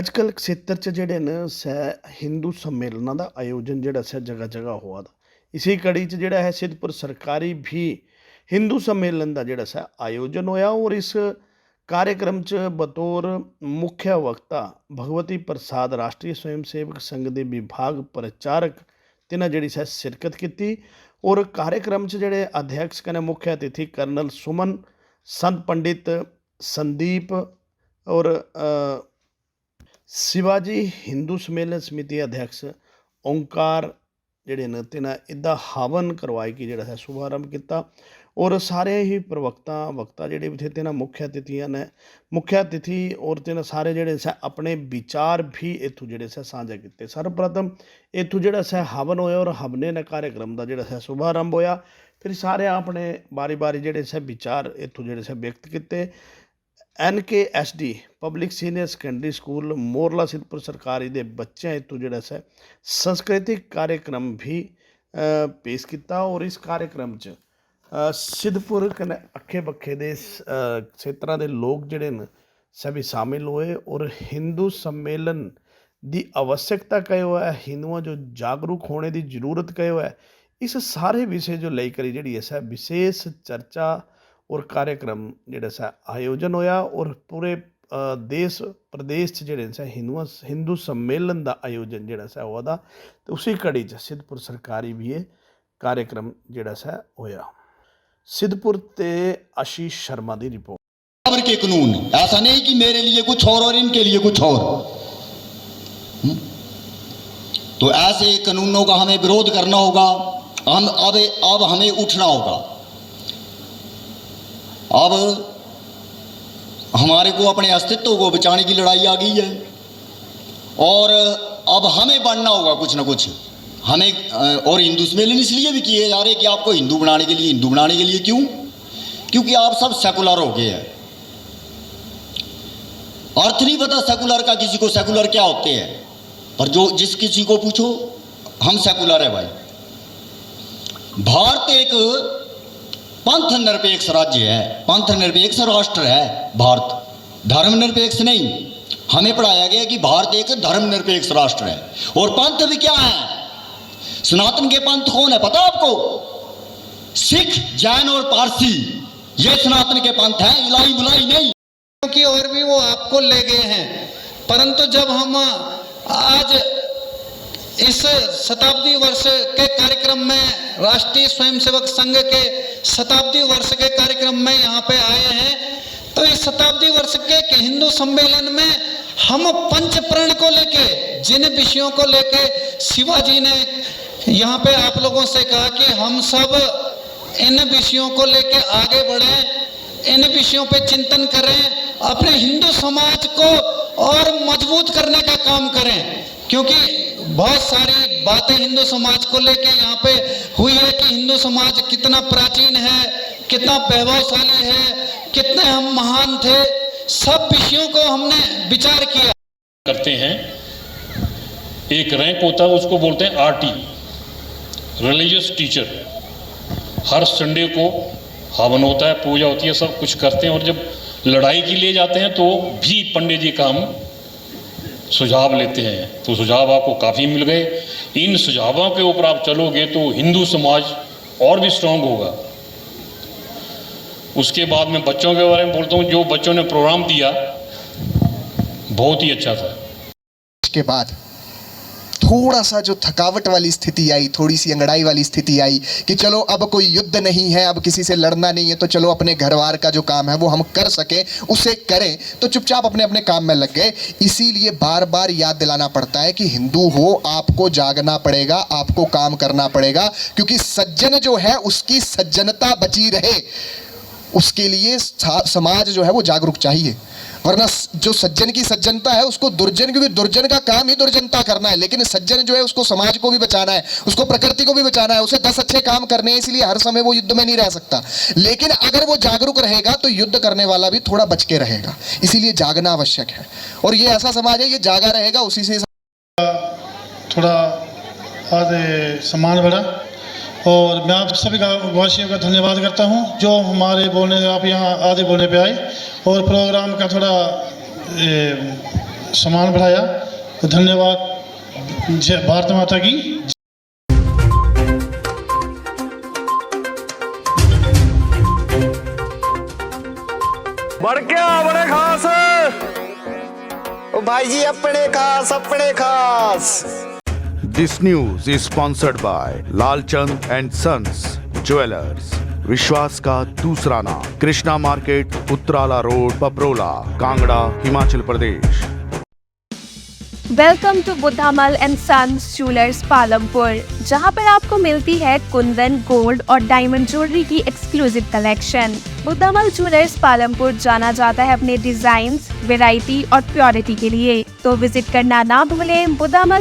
अजकल खेतर च जेह्ड़े न सै हिंदू सम्मेलनां दा आयोजन जेह्ड़ा सै जगह जगह होआ दा। इसी कड़ी च जेह्ड़ा है सिद्धपुर सरकारी भी हिंदू सम्मेलन दा जेह्ड़ा सै आयोजन होया और इस कार्यक्रम च बतौर मुख्य वक्ता भगवती प्रसाद राष्ट्रीय स्वयं सेवक संघ दे विभाग प्रचारक तिन्हां जेह्ड़ी सै शिरकत कीती और कार्यक्रम च जेह्ड़े अध्यक्ष कन्नै मुख्य अतिथि कर्नल सुमन संत पंडित संदीप और शिवाजी हिंदू सम्मेलन समिति अध्यक्ष ओंकार जेह्ड़े न तिन्हां एह्दा हवन करवाई के जेह्ड़ा है शुभारंभ किया और सारे ही प्रवक्ता वक्ता जेह्ड़े भी थे तिन्हां मुख्य अतिथियां ने मुख्य अतिथि और तिन्हां सारे जेह्ड़े सै अपने विचार भी इत्थों जेह्ड़े सै सांझे कीते। सर्वप्रथम इत्थों जेह्ड़ा सै हवन होया और हवने ने कार्यक्रम का जेह्ड़ा सै शुभारंभ होया। फिर सारे अपने बारी बारी जेह्ड़े सै विचार इत्थों जेह्ड़े सै व्यक्त किए। NKSD public senior secondary school Morla Siddhpur सरकारी दे बच्चें इत्थों जेह्ड़ा सै सांस्कृतिक कार्यक्रम भी पेश किया और इस कार्यक्रम च सिद्धपुर कन्नै अक्खे बक्खे दे क्षेत्रों के लोग जेह्ड़े न सभी शामिल हुए और हिंदू सम्मेलन की आवश्यकता कहो है, हिंदुओं जो जागरूक होने की जरूरत कहो है, इस सारे विषय जो लेकर जी है विशेष चर्चा और कार्यक्रम जेह्ड़ा सा आयोजन होया और पूरे देश प्रदेश च जेह्ड़े सा हिंदू सम्मेलन का आयोजन जेह्ड़ा सा होआ दा ते उसी कड़ी च सिद्धपुर सरकारी भी ये कार्यक्रम जेह्ड़ा सा होया। सिद्धपुर ते आशीष शर्मा की रिपोर्ट। बराबर के कानून, ऐसा नहीं कि मेरे लिए कुछ और इनके लिए कुछ और। तो ऐसे कानूनों का हमें विरोध करना होगा। अब हमें उठना होगा। अब हमारे को अपने अस्तित्व को बचाने की लड़ाई आ गई है और अब हमें बढ़ना होगा कुछ ना कुछ हमें। और हिंदू सम्मेलन इसलिए भी किए जा रहे कि आपको हिंदू बनाने के लिए क्यों? क्योंकि आप सब सेकुलर हो गए हैं। अर्थ नहीं पता सेकुलर का किसी को, सेकुलर क्या होते हैं, पर जो जिस किसी को पूछो हम सेकुलर है भाई। भारत एक पंथ निरपेक्ष राज्य है, पंथ निरपेक्ष राष्ट्र है भारत, धर्म निरपेक्ष नहीं। हमें पढ़ाया गया कि भारत एक धर्म निरपेक्ष राष्ट्र है। और पंथ भी क्या है? सनातन के पंथ कौन है पता आपको? सिख, जैन और पारसी, ये सनातन के पंथ है, इलाई बुलाई नहीं। क्योंकि और भी वो आपको ले गए हैं, परंतु जब हम आज इस शताब्दी वर्ष के कार्यक्रम में, राष्ट्रीय स्वयंसेवक संघ के शताब्दी वर्ष के कार्यक्रम में यहाँ पे आए हैं, तो इस शताब्दी वर्ष के हिंदू सम्मेलन में हम पंच प्रण को लेके, जिन विषयों को लेके शिवाजी ने यहाँ पे आप लोगों से कहा कि हम सब इन विषयों को लेके आगे बढ़ें, इन विषयों पे चिंतन करें, अपने हिंदू समाज को और मजबूत करने का काम करें। क्योंकि बहुत सारी बातें हिंदू समाज को लेके यहाँ पे हुई है कि हिंदू समाज कितना प्राचीन है, कितना वैभवशाली है, कितने हम महान थे। सब विषयों को हमने विचार किया करते हैं। एक रैंक होता है, उसको बोलते हैं RT, रिलीजियस टीचर। हर संडे को हवन होता है, पूजा होती है, सब कुछ करते हैं। और जब लड़ाई के लिए जाते हैं तो भी पंडित जी का हम सुझाव लेते हैं। तो सुझाव आपको काफ़ी मिल गए। इन सुझावों के ऊपर आप चलोगे तो हिंदू समाज और भी स्ट्रांग होगा। उसके बाद मैं बच्चों के बारे में बोलता हूँ। जो बच्चों ने प्रोग्राम दिया बहुत ही अच्छा था। उसके बाद थोड़ा सा जो थकावट वाली स्थिति आई, थोड़ी सी अंगड़ाई वाली स्थिति आई कि चलो अब कोई युद्ध नहीं है, अब किसी से लड़ना नहीं है, तो चलो अपने घरवार का जो काम है वो हम कर सके उसे करें, तो चुपचाप अपने अपने काम में लग गए। इसीलिए बार बार याद दिलाना पड़ता है कि हिंदू हो, आपको जागना पड़ेगा, आपको काम करना पड़ेगा, क्योंकि सज्जन जो है उसकी सज्जनता बची रहे, उसके लिए समाज जो है वो जागरूक चाहिए। वरना जो सज्जन की सज्जनता है उसको दुर्जन, क्योंकि दुर्जन का काम ही दुर्जनता करना है, लेकिन सज्जन जो है उसको समाज को भी बचाना है, उसको प्रकृति को भी बचाना है, उसे 10 अच्छे काम करने हैं। इसलिए हर समय वो युद्ध में नहीं रह सकता, लेकिन अगर वो जागरूक रहेगा तो युद्ध करने वाला भी थोड़ा बच के रहेगा। इसीलिए जागना आवश्यक है और ये ऐसा समाज है, ये जागा रहेगा, उसी से थोड़ा आधे सम्मान बढ़ा। और मैं आप सभी का वासियों का धन्यवाद करता हूं जो हमारे बोलने, आप यहाँ आधे बोलने पे आए और प्रोग्राम का थोड़ा सम्मान बढ़ाया। तो धन्यवाद। जय भारत माता की। बढ़ क्या बड़े खास ओ भाई जी, अपने खास। This news is sponsored by Lalchand and sons jewellers, विश्वास का दूसरा नाम, Krishna market, Uttrala road, Paprola, Kangra, Himachal Pradesh. Welcome to Buddhamal and sons jewellers Palampur, जहां पर आपको मिलती है कुंदन, गोल्ड और डायमंड ज्वेलरी की exclusive collection. Buddhamal jewellers Palampur जाना जाता है अपने डिजाइन, वैरायटी और प्योरिटी के लिए, तो विजिट करना ना भूलें बुद्धामल